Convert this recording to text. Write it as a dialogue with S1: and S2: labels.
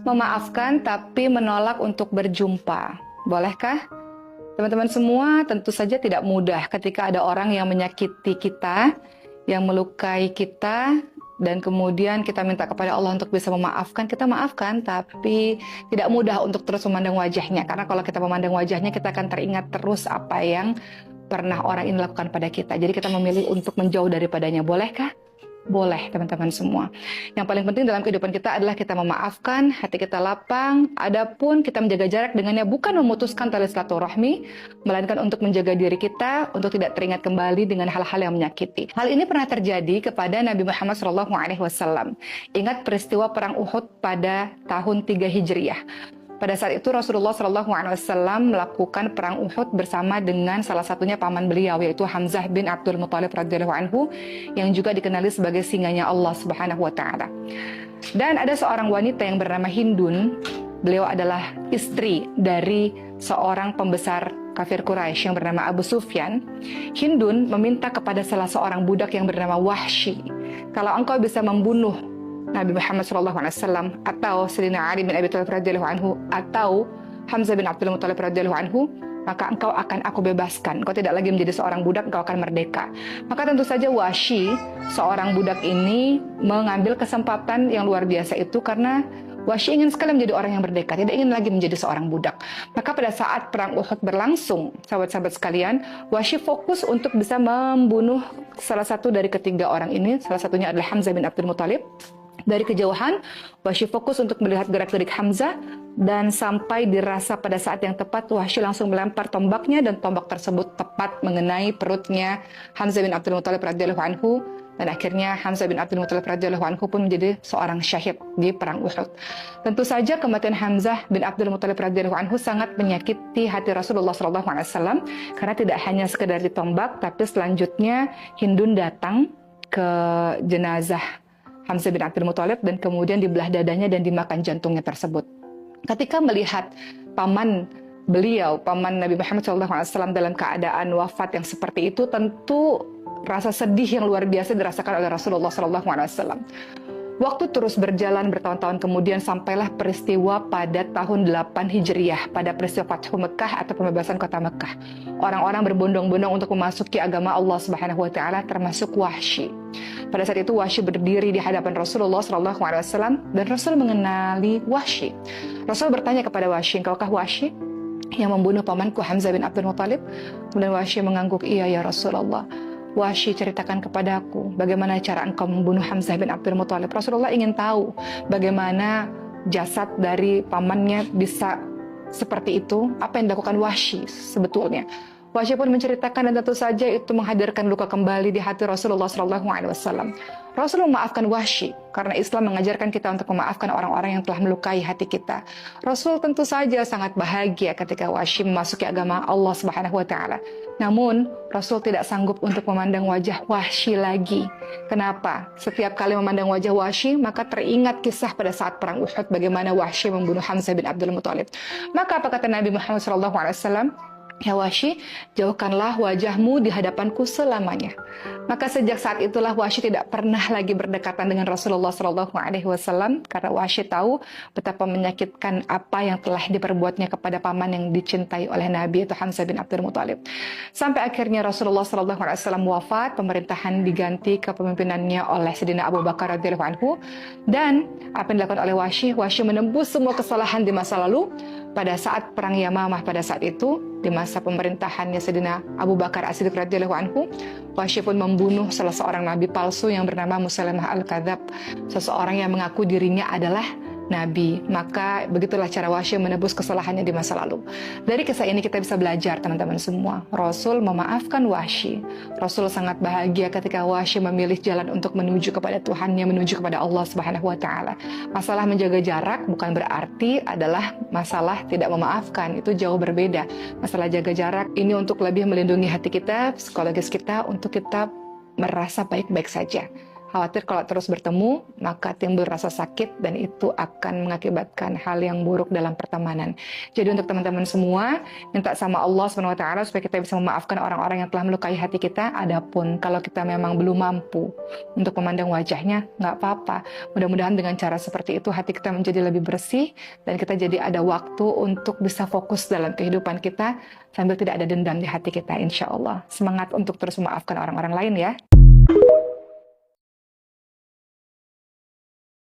S1: Memaafkan tapi menolak untuk berjumpa. Bolehkah? Teman-teman semua, tentu saja tidak mudah ketika ada orang yang menyakiti kita, yang melukai kita, dan kemudian kita minta kepada Allah untuk bisa memaafkan. Kita maafkan, tapi tidak mudah untuk terus memandang wajahnya. Karena kalau kita memandang wajahnya, kita akan teringat terus apa yang pernah orang ini lakukan pada kita. Jadi kita memilih untuk menjauh daripadanya. Bolehkah? Boleh, teman-teman semua. Yang paling penting dalam kehidupan kita adalah kita memaafkan, hati kita lapang. Adapun kita menjaga jarak dengannya bukan memutuskan tali silaturahmi, melainkan untuk menjaga diri kita untuk tidak teringat kembali dengan hal-hal yang menyakiti. Hal ini pernah terjadi kepada Nabi Muhammad SAW. Ingat peristiwa perang Uhud pada tahun 3 Hijriah. Pada saat itu Rasulullah SAW melakukan perang Uhud bersama dengan salah satunya paman beliau, yaitu Hamzah bin Abdul Muthalib radhiyallahu anhu, yang juga dikenali sebagai singanya Allah Subhanahu wa taala. Dan ada seorang wanita yang bernama Hindun. Beliau adalah istri dari seorang pembesar kafir Quraisy yang bernama Abu Sufyan. Hindun meminta kepada salah seorang budak yang bernama Wahsy, kalau engkau bisa membunuh Nabi Muhammad SAW atau Sayyidina Ali bin Abi Thalib radhiyallahu anhu atau Hamzah bin Abdul Muthalib radhiyallahu anhu, maka engkau akan aku bebaskan. Engkau tidak lagi menjadi seorang budak, engkau akan merdeka. Maka tentu saja Wahsy, seorang budak ini, mengambil kesempatan yang luar biasa itu karena Wahsy ingin sekali menjadi orang yang merdeka, tidak ingin lagi menjadi seorang budak. Maka pada saat perang Uhud berlangsung, sahabat-sahabat sekalian, Wahsy fokus untuk bisa membunuh salah satu dari ketiga orang ini. Salah satunya adalah Hamzah bin Abdul Muthalib. Dari kejauhan, Wahsy fokus untuk melihat gerak-gerik Hamzah, dan sampai dirasa pada saat yang tepat, Wahsy langsung melempar tombaknya, dan tombak tersebut tepat mengenai perutnya Hamzah bin Abdul Muthalib radhiyallahu anhu, dan akhirnya Hamzah bin Abdul Muthalib radhiyallahu anhu pun menjadi seorang syahid di perang Uhud. Tentu saja kematian Hamzah bin Abdul Muthalib radhiyallahu anhu sangat menyakiti hati Rasulullah SAW, karena tidak hanya sekedar ditombak, tapi selanjutnya Hindun datang ke jenazah Hamzah bin Abdul Muthalib dan kemudian dibelah dadanya dan dimakan jantungnya tersebut. Ketika melihat paman beliau, paman Nabi Muhammad SAW dalam keadaan wafat yang seperti itu, tentu rasa sedih yang luar biasa dirasakan oleh Rasulullah SAW. Waktu terus berjalan bertahun-tahun kemudian sampailah peristiwa pada tahun 8 Hijriah, pada peristiwa Fathu Mekah atau pembebasan kota Mekah. Orang-orang berbondong-bondong untuk memasuki agama Allah Subhanahu wa taala, termasuk Wahsy. Pada saat itu Wahsy berdiri di hadapan Rasulullah SAW dan Rasul mengenali Wahsy. Rasul bertanya kepada Wahsy, "Engkaukah Wahsy yang membunuh pamanku Hamzah bin Abdul Muthalib?" Kemudian Wahsy mengangguk, "Iya ya Rasulullah." Wahsy, ceritakan kepadaku bagaimana cara engkau membunuh Hamzah bin Abdul Muthalib. Rasulullah ingin tahu bagaimana jasad dari pamannya bisa seperti itu, apa yang dilakukan Wahsy sebetulnya. Wahsy pun menceritakan, dan tentu saja itu menghadirkan luka kembali di hati Rasulullah SAW. Rasul memaafkan Wahsy karena Islam mengajarkan kita untuk memaafkan orang-orang yang telah melukai hati kita. Rasul tentu saja sangat bahagia ketika Wahsy memasuki agama Allah Subhanahu wa taala. Namun Rasul tidak sanggup untuk memandang wajah Wahsy lagi. Kenapa? Setiap kali memandang wajah Wahsy, maka teringat kisah pada saat perang Uhud bagaimana Wahsy membunuh Hamzah bin Abdul Muthalib. Maka apa kata Nabi Muhammad SAW? "Ya Wahsy, jauhkanlah wajahmu di hadapanku selamanya." Maka sejak saat itulah Wahsy tidak pernah lagi berdekatan dengan Rasulullah SAW, karena Wahsy tahu betapa menyakitkan apa yang telah diperbuatnya kepada paman yang dicintai oleh Nabi, itu Hamzah bin Abdul Muthalib. Sampai akhirnya Rasulullah SAW wafat, pemerintahan diganti kepemimpinannya oleh Sayyidina Abu Bakar radhiyallahu anhu. Dan apa yang dilakukan oleh Wahsy? Wahsy menembus semua kesalahan di masa lalu. Pada saat perang Yamamah pada saat itu, di masa pemerintahannya Sayyidina Abu Bakar As-Siddiq radhiyallahu anhu, Wahsy pun membunuh salah seorang nabi palsu yang bernama Musailamah Al-Kadzab, seseorang yang mengaku dirinya adalah nabi. Maka begitulah cara Wahsy menebus kesalahannya di masa lalu. Dari kisah ini kita bisa belajar, teman-teman semua. Rasul memaafkan Wahsy. Rasul sangat bahagia ketika Wahsy memilih jalan untuk menuju kepada Tuhannya, menuju kepada Allah Subhanahu wa taala. Masalah menjaga jarak bukan berarti adalah masalah tidak memaafkan. Itu jauh berbeda. Masalah jaga jarak ini untuk lebih melindungi hati kita, psikologis kita, untuk kita merasa baik-baik saja. Khawatir kalau terus bertemu, maka timbul rasa sakit dan itu akan mengakibatkan hal yang buruk dalam pertemanan. Jadi untuk teman-teman semua, minta sama Allah SWT supaya kita bisa memaafkan orang-orang yang telah melukai hati kita. Adapun kalau kita memang belum mampu untuk memandang wajahnya, nggak apa-apa. Mudah-mudahan dengan cara seperti itu hati kita menjadi lebih bersih dan kita jadi ada waktu untuk bisa fokus dalam kehidupan kita sambil tidak ada dendam di hati kita, insya Allah. Semangat untuk terus memaafkan orang-orang lain ya.